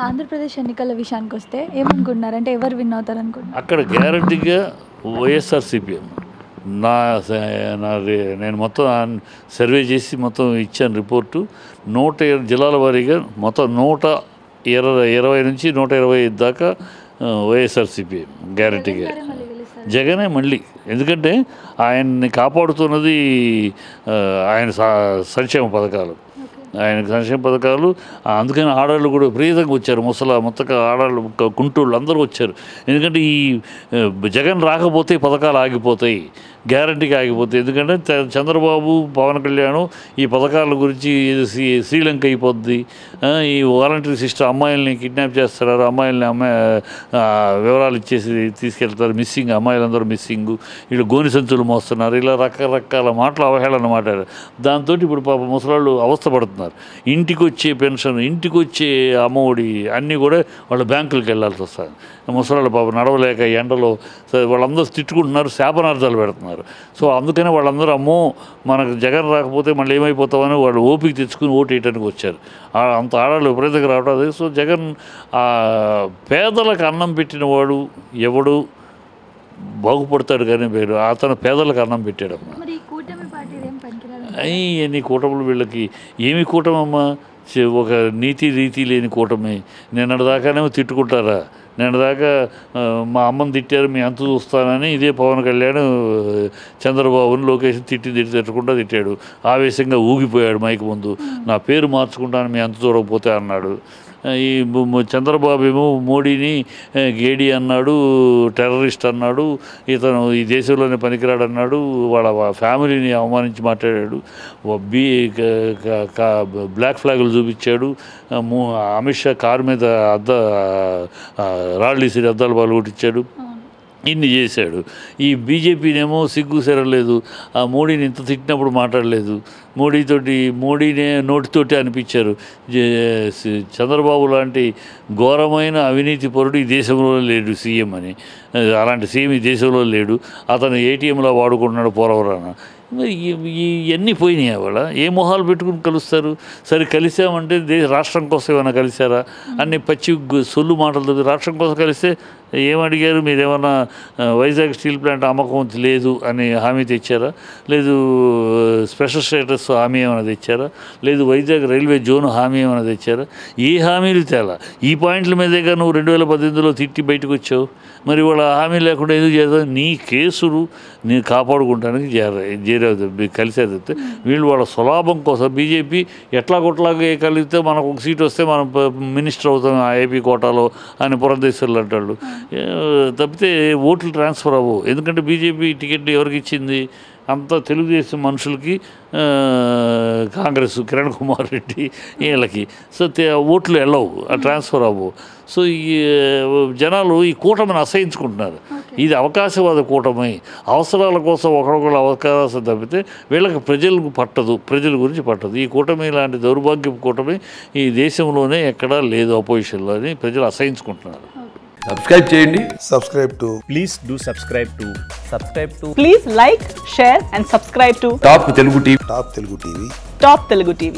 ఆంధ్రప్రదేశ్ ఎన్నికల విషయానికి వస్తే ఏమనుకుంటున్నారు? అంటే ఎవరు విన్ అవుతారు అనుకుంటున్నారు? అక్కడ గ్యారంటీగా వైఎస్ఆర్సీపీ నా నేను మొత్తం సర్వే చేసి మొత్తం ఇచ్చాను రిపోర్టు. 120 జిల్లాల వారీగా మొత్తం 120 నుంచి 125 దాకా వైఎస్ఆర్సీపీ గ్యారంటీగా. జగనే మళ్ళీ, ఎందుకంటే ఆయన్ని కాపాడుతున్నది ఆయన సంక్షేమ పథకాలు, అందుకని ఆడవాళ్ళు కూడా విపరీతంగా వచ్చారు. మొత్తం ఆడవాళ్ళు, కుంటూళ్ళు అందరూ వచ్చారు. ఎందుకంటే ఈ జగన్ రాకపోతే పథకాలు ఆగిపోతాయి, గ్యారంటీగా ఆగిపోతాయి. ఎందుకంటే చంద్రబాబు, పవన్ కళ్యాణ్ ఈ పథకాల గురించి శ్రీలంక అయిపోద్ది, ఈ వాలంటరీ సిస్టమ్, అమ్మాయిల్ని కిడ్నాప్ చేస్తున్నారు, అమ్మాయిల్ని వివరాలు ఇచ్చేసి తీసుకెళ్తారు, మిస్సింగ్ అమ్మాయిలందరూ మిస్సింగ్, వీళ్ళు గోని సంచులు మోస్తున్నారు, ఇలా రకరకాల మాటలు అవహేళన మాట్లాడారు. దాంతో ఇప్పుడు పాప ముసలాళ్ళు అవస్థపడుతున్నారు. ఇంటికి వచ్చే పెన్షన్, ఇంటికి వచ్చే అమ్మఒడి అన్నీ కూడా వాళ్ళ బ్యాంకులకు వెళ్ళాల్సి వస్తుంది. ముసలాళ్ళు పాప నడవలేక ఎండలో వాళ్ళందరూ తిట్టుకుంటున్నారు, శాపనార్థాలు పెడుతున్నారు. సో అందుకనే వాళ్ళందరూ అమ్మో మనకు జగన్ రాకపోతే మళ్ళీ ఏమైపోతామని వాళ్ళు ఓపిక తెచ్చుకుని ఓటు వేయడానికి వచ్చారు. అంత ఆడవాళ్ళు విపరీతంగా రావడం. సో జగన్ పేదలకు అన్నం పెట్టిన వాడు ఎవడు బాగుపడతాడు కానీ పేరు అతను పేదలకు అన్నం పెట్టాడమ్మా. అయ్యి కూటములు వీళ్ళకి ఏమి కూటమమ్మా, ఒక నీతి రీతి లేని కూటమి. నిన్నటిదాకానేమో తిట్టుకుంటారా, నిన్నటిదాకా మా అమ్మని తిట్టారు మీ అంత చూస్తానని ఇదే పవన్ కళ్యాణ్ చంద్రబాబుని లోకేష్ తిట్టకుండా తిట్టాడు. ఆవేశంగా ఊగిపోయాడు మైక్ ముందు, నా పేరు మార్చుకుంటాను మీ అంత చూడకపోతే అన్నాడు. ఈ చంద్రబాబు ఏమో మోడీని గేడి అన్నాడు, టెర్రరిస్ట్ అన్నాడు, ఇతను ఈ దేశంలోనే పనికిరాడు అన్నాడు, వాళ్ళ ఫ్యామిలీని అవమానించి మాట్లాడాడు, బ్లాక్ ఫ్లాగులు చూపించాడు, అమిత్ షా కారు మీద రాళ్ళు ఇసిరి అద్దాలు పాలు కొట్టించాడు, ఇన్ని చేశాడు. ఈ బీజేపీనేమో సిగ్గు సెరలేదు, ఆ మోడీని ఇంత తిట్టినప్పుడు మాట్లాడలేదు, మోడీనే నోటితోటి అనిపించారు. చంద్రబాబు లాంటి ఘోరమైన అవినీతి పరుడు ఈ దేశంలో లేడు సీఎం అని, అలాంటి సీఎం ఈ దేశంలో లేడు, అతను ఏటీఎంలో వాడుకుంటున్నాడు పోలవరాన. ఇవన్నీ పోయినాయి. వాళ్ళ ఏ మొహాలు పెట్టుకుని కలుస్తారు? సరే కలిసామంటే రాష్ట్రం కోసం ఏమైనా కలిసారా? అన్ని పచ్చి సొల్లు మాటలు. రాష్ట్రం కోసం కలిస్తే ఏమడిగారు? మీరేమన్నా వైజాగ్ స్టీల్ ప్లాంట్ అమ్మకం లేదు అని హామీ తెచ్చారా? లేదు స్పెషల్ స్టేటస్ హామీ ఏమైనా తెచ్చారా? లేదు వైజాగ్ రైల్వే జోన్ హామీ ఏమైనా తెచ్చారా? ఏ హామీలు తేలా? ఈ పాయింట్ల మీదేగా నువ్వు 2018లో తిట్టి బయటకు వచ్చావు. మరి వాళ్ళ హామీ లేకుండా ఎందుకు చేద్దాం? నీ కేసులు నేను కాపాడుకుంటానికి కలిసారు చెప్తే వీళ్ళు వాళ్ళ స్వలాభం కోసం బీజేపీ ఎట్లా కొట్లాగా కలిగితే మనకు ఒక సీట్ వస్తే మనం మినిస్టర్ అవుతాం ఆ ఏపీ కోటాలో అని పురంధేశ్వర్లు అంటాడు. తప్పితే ఓట్లు ట్రాన్స్ఫర్ అవ్వవు. ఎందుకంటే బీజేపీ టికెట్ ఎవరికి ఇచ్చింది? అంతా తెలుగుదేశం మనుషులకి, కాంగ్రెస్ కిరణ్ కుమార్ రెడ్డి వీళ్ళకి. సో ఓట్లు వెళ్ళవు, ట్రాన్స్ఫర్ అవ్వవు. సో ఈ జనాలు ఈ కూటమిని అసహించుకుంటున్నారు. ఇది అవకాశవాద కూటమి, అవసరాల కోసం ఒకరొకరు అవకాశం తప్పితే వీళ్ళకి ప్రజలకు పట్టదు, ప్రజల గురించి పట్టదు. ఈ కూటమి లాంటి దౌర్భాగ్యపు కూటమి ఈ దేశంలోనే ఎక్కడా లేదు అపోజిషన్లో అని ప్రజలు అసహించుకుంటున్నారు. సబ్స్క్రైబ్ చేయండి. Please like, share and subscribe to top Telugu TV. Top Telugu TV.